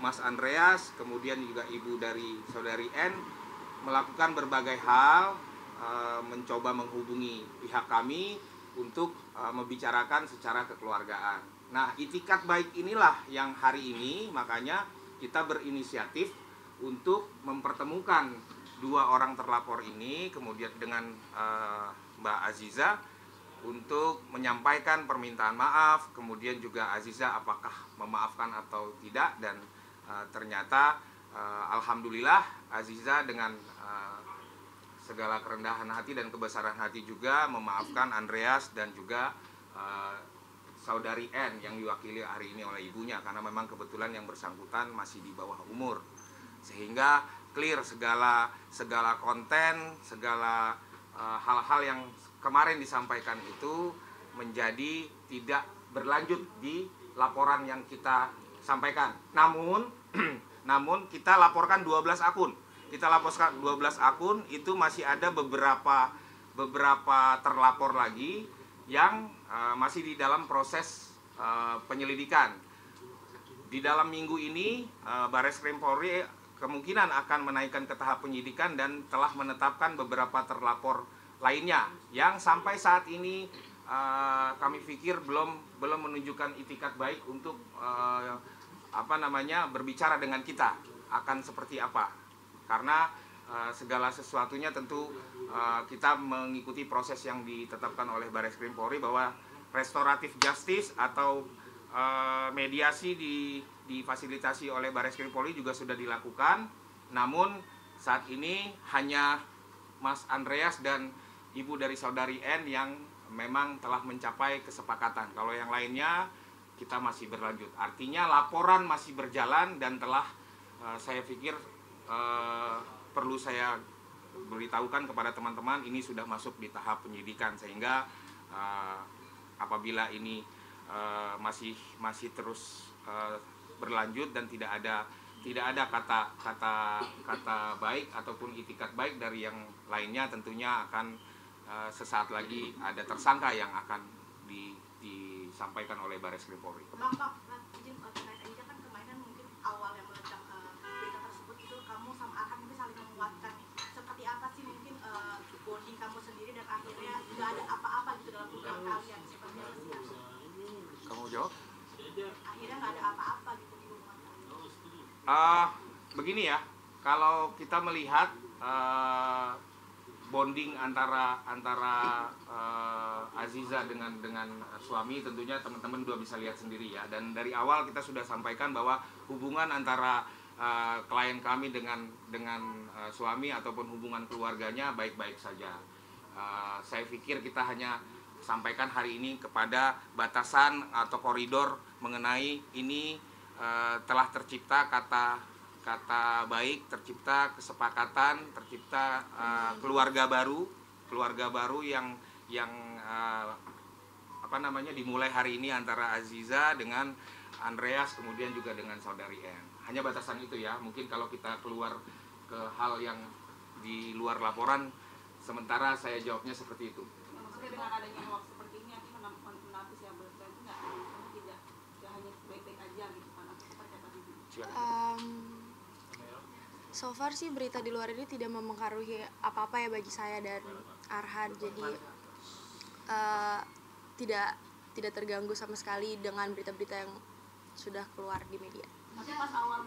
Mas Andreas, kemudian juga ibu dari saudari N melakukan berbagai hal, mencoba menghubungi pihak kami untuk membicarakan secara kekeluargaan. Nah, itikat baik inilah yang hari ini makanya kita berinisiatif untuk mempertemukan dua orang terlapor ini, kemudian dengan Mbak Aziza, untuk menyampaikan permintaan maaf, kemudian juga Aziza apakah memaafkan atau tidak, dan ternyata alhamdulillah Aziza dengan segala kerendahan hati dan kebesaran hati juga memaafkan Andreas dan juga saudari N yang diwakili hari ini oleh ibunya, karena memang kebetulan yang bersangkutan masih di bawah umur, sehingga clear segala konten, segala hal-hal yang kemarin disampaikan itu menjadi tidak berlanjut di laporan yang kita sampaikan. Namun kita laporkan 12 akun. Kita laporkan 12 akun, itu masih ada beberapa terlapor lagi yang masih di dalam proses penyelidikan. Di dalam minggu ini Barreskrim Polri kemungkinan akan menaikkan ke tahap penyidikan dan telah menetapkan beberapa terlapor lainnya yang sampai saat ini kami pikir belum menunjukkan itikat baik untuk berbicara dengan kita akan seperti apa, karena segala sesuatunya tentu kita mengikuti proses yang ditetapkan oleh Barreskrim Polri bahwa restoratif justice atau mediasi difasilitasi oleh Barreskrim Polri juga sudah dilakukan. Namun saat ini hanya Mas Andreas dan ibu dari saudari N yang memang telah mencapai kesepakatan. Kalau yang lainnya kita masih berlanjut. Artinya laporan masih berjalan dan telah saya pikir perlu saya beritahukan kepada teman-teman, ini sudah masuk di tahap penyidikan, sehingga apabila ini masih terus berlanjut dan tidak ada kata baik ataupun itikat baik dari yang lainnya, tentunya akan sesaat lagi ada tersangka yang akan disampaikan oleh Barreskrim Polri. Izin terkait aja, kan kemarin mungkin awal yang meledak berita tersebut itu kamu sama Arhan mungkin saling menguatkan. Seperti apa sih mungkin bonding kamu sendiri dan akhirnya nggak ada apa-apa gitu dalam hubungan kalian? Seperti apa sih? Kamu jawab? Akhirnya nggak ada apa-apa gitu di hubungan kalian. Begini ya, kalau kita melihat bonding antara Aziza dengan suami, tentunya teman-teman sudah bisa lihat sendiri ya. Dan dari awal kita sudah sampaikan bahwa hubungan antara klien kami dengan suami ataupun hubungan keluarganya baik-baik saja. Saya pikir kita hanya sampaikan hari ini kepada batasan atau koridor mengenai ini telah tercipta kata baik, tercipta kesepakatan, tercipta keluarga baru yang dimulai hari ini antara Aziza dengan Andreas, kemudian juga dengan saudari N. Hanya batasan itu ya. Mungkin kalau kita keluar ke hal yang di luar laporan, sementara saya jawabnya seperti itu. Maksudnya dengan adanya hoax seperti ini nanti menapis ya, berarti nggak hanya baik-baik aja gitu kan? Seperti apa sih? So far sih berita di luar ini tidak mempengaruhi apa-apa ya bagi saya dan Arhan, jadi tidak terganggu sama sekali dengan berita-berita yang sudah keluar di media. Tapi pas awal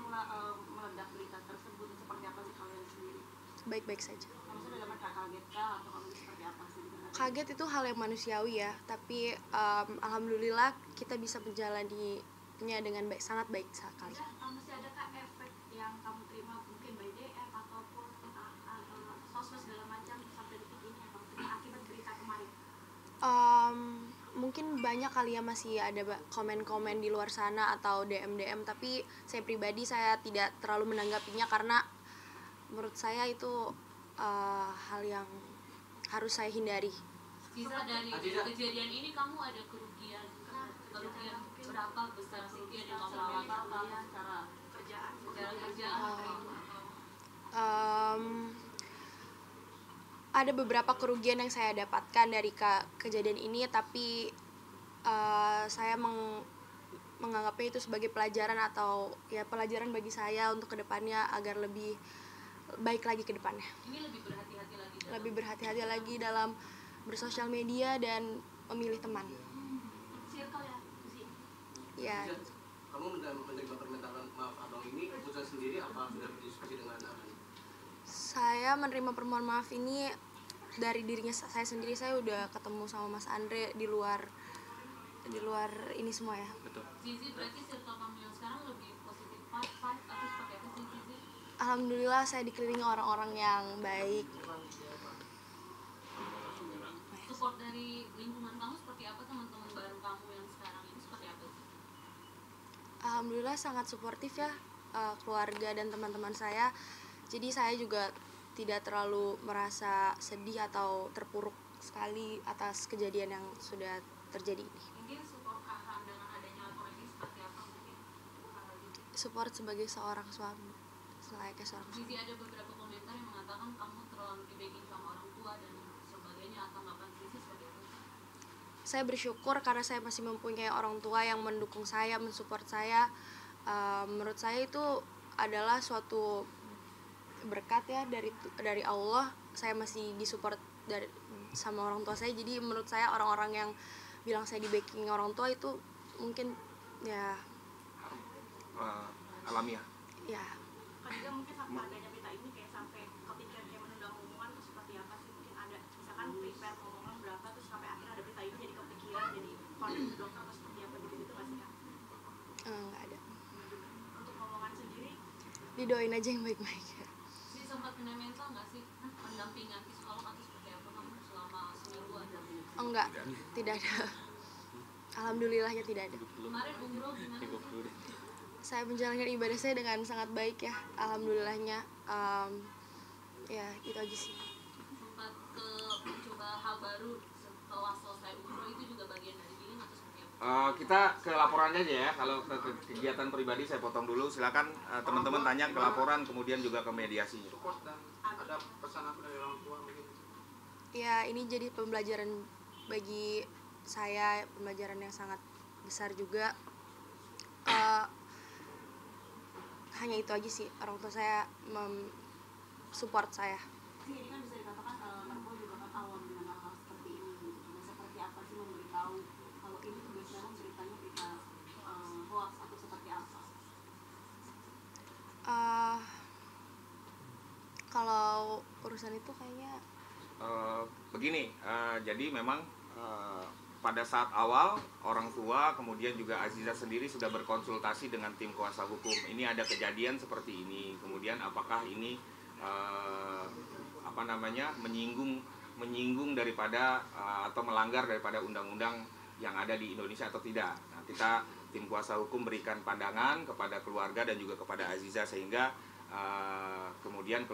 meledak berita tersebut, seperti apa sih kalian sendiri? Baik-baik saja. Maksudnya dalam kaget kah atau kamu seperti apa sih? Kaget itu hal yang manusiawi ya, tapi alhamdulillah kita bisa menjalaninya dengan baik, sangat baik sekali. Masih adakah efek yang kamu terima mungkin by DM ataupun sosmed segala macam sampai detik ini yang kamu terima akibat berita kemarin? Mungkin banyak kali ya, masih ada komen-komen di luar sana atau DM, tapi saya pribadi saya tidak terlalu menanggapinya karena menurut saya itu hal yang harus saya hindari. Sisa dari kejadian ini kamu ada kerugian berapa besar kerugian yang kamu alami secara kerjaan? Ada beberapa kerugian yang saya dapatkan dari kejadian ini, tapi saya menganggapnya itu sebagai pelajaran atau ya pelajaran bagi saya untuk kedepannya agar lebih baik lagi ke depannya. Ini lebih berhati-hati lagi dalam Lebih berhati-hati lagi dalam bersosial media dan memilih teman. Circle ya, sih. Ya, Kamu menerima permintaan maaf abang ini keputusan sendiri apa sudah berdiskusi dengan abang? saya menerima permohonan maaf ini dari dirinya saya sendiri. Saya udah ketemu sama Mas Andre di luar ini semua ya. Betul. Zizi, berarti circle kamu yang sekarang lebih positif vibe atau seperti apa sih Zizi? Alhamdulillah saya dikelilingi orang-orang yang baik. Support dari lingkungan kamu seperti apa, teman-teman baru kamu yang sekarang ini seperti apa sih? Alhamdulillah sangat suportif ya, keluarga dan teman-teman saya. Jadi saya juga tidak terlalu merasa sedih atau terpuruk sekali atas kejadian yang sudah terjadi ini. Mungkin support Ahram dengan adanya laporan ini seperti apa mungkin? Support sebagai seorang suami, selayaknya seorang suami. Zizi, ada beberapa komentar yang mengatakan kamu terlalu di-backing sama orang tua dan sebagainya, atau tanggapan Zizi seperti apa? Saya bersyukur karena saya masih mempunyai orang tua yang mendukung saya, mensupport saya. Menurut saya itu adalah suatu berkat ya dari Allah. Saya masih disupport sama orang tua saya. Jadi menurut saya orang-orang yang bilang saya di backing orang tua itu mungkin ya Alamiah. ya Kan juga mungkin sampai adanya berita ini kayak sampai kepikiran kayak menunda omongan itu seperti apa sih? Mungkin ada misalkan prepare omongan berapa terus sampai akhirnya ada berita ini jadi kepikiran jadi konflik dokter atau seperti apa gitu nggak sih Kak? nggak ada. Untuk omongan sendiri Didoain aja yang baik-baik ya. Zizi sempat kena mental nggak sih? Pendampingan psikolog atau seperti apa kamu selama seminggu ada? Enggak, tidak ada. Alhamdulillahnya tidak ada. Kemarin umroh gimana sih? Saya menjalankan ibadah saya dengan sangat baik ya, alhamdulillahnya. Ya itu aja sih. Sempat mencoba hal baru setelah selesai umroh, itu juga bagian dari healing atau seperti apa? Kita ke laporannya aja ya. Kalau ke kegiatan pribadi saya potong dulu. Silakan teman-teman tanya ke laporan, kemudian juga ke mediasinya. Support dan ada pesan apa dari orang tua mungkin? Ya ini jadi pembelajaran bagi saya, pembelajaran yang sangat besar juga. Hanya itu aja sih, orang tua saya support saya. Ini kan bisa dikatakan Marco juga kan awam dengan hal-hal seperti ini gitu. Nah, seperti apa sih memberitahu kalau ini tuh biasanya beritanya berita hoax atau seperti apa? Kalau urusan itu kayaknya Begini, jadi memang pada saat awal orang tua kemudian juga Aziza sendiri sudah berkonsultasi dengan tim kuasa hukum. Ini ada kejadian seperti ini, kemudian apakah ini menyinggung daripada atau melanggar daripada undang-undang yang ada di Indonesia atau tidak. Nah, kita tim kuasa hukum berikan pandangan kepada keluarga dan juga kepada Aziza sehingga kemudian